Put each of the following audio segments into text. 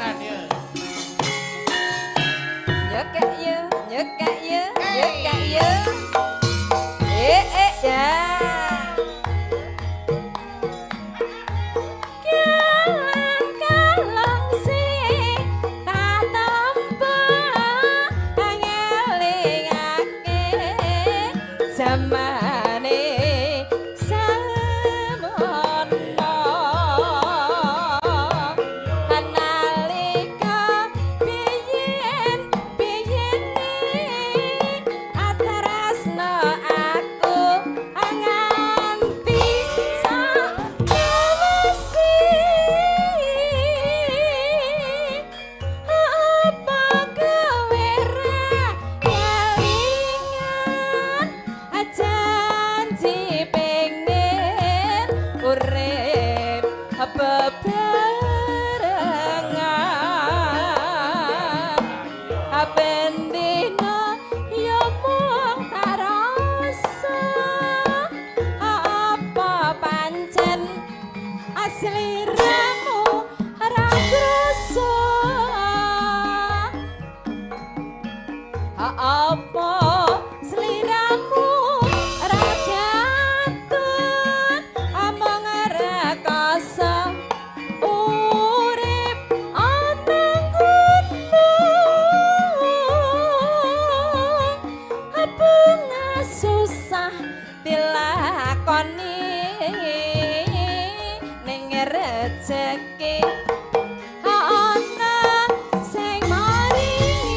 tenan ya. Nyekek ya, nyekek ya, nyekek ya. Ya. Kalang-kalang sing tak tampa ngelingake zamane samono analika biyen atarasno aku nganti sakawesi apa kowe ra kelingan janji pengen urip bebarengan abendino yo mung tarasa apa pancen asliramu ra krasa apa sliramu ra gatun among rekoso urip ana gunung bunga susah dilakoni ning rejeki ana sing maringi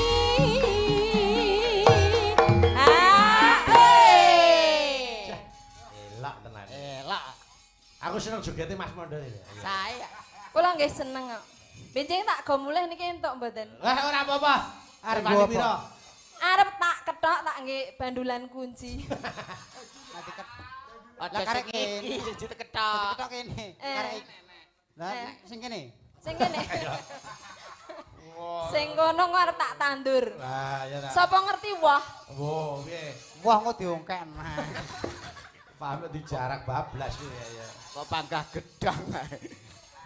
Elak tenan. Elak. Aku seneng jogete Mas Mondo ini. saya kula nggih seneng kok benjing tak go mulih niki entuk mboten Wah ora apa-apa. Arep mandi piro? arep tak ketok tak nggih bandulan kunci Nanti ket. Aja karek iki kene. diketok. Ketok kene. Karek. Lah sing kene. sing kene sing kono kok arep tak tandur Wah, ya ta. sapa ngerti wah Wo, piye? Wah kok diongkek. Paham di jarak bablas ya. Kok panggah gedang.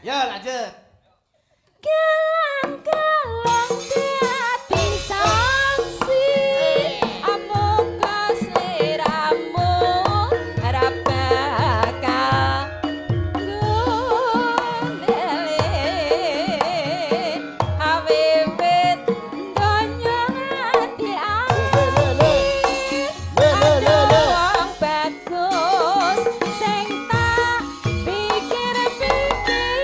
Ya lanjut. Galang-galang di hati sanksi amuka sliramu ora bakal ngundeli awewet donya ati ada wong bagus sing tak pikir-pikir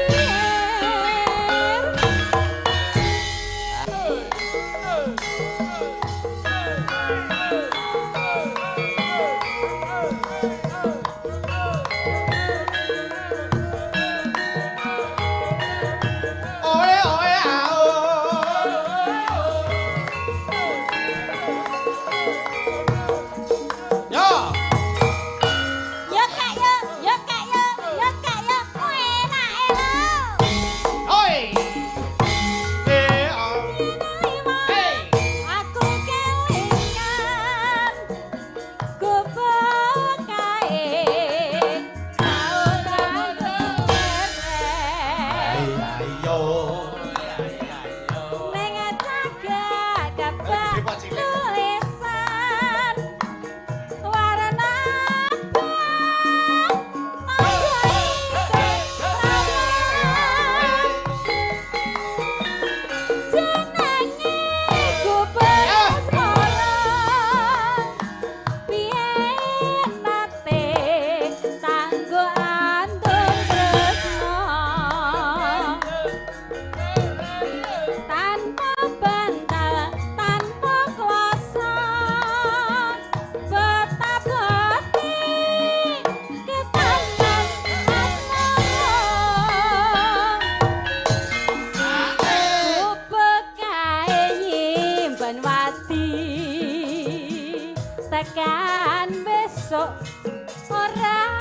tekan besok ora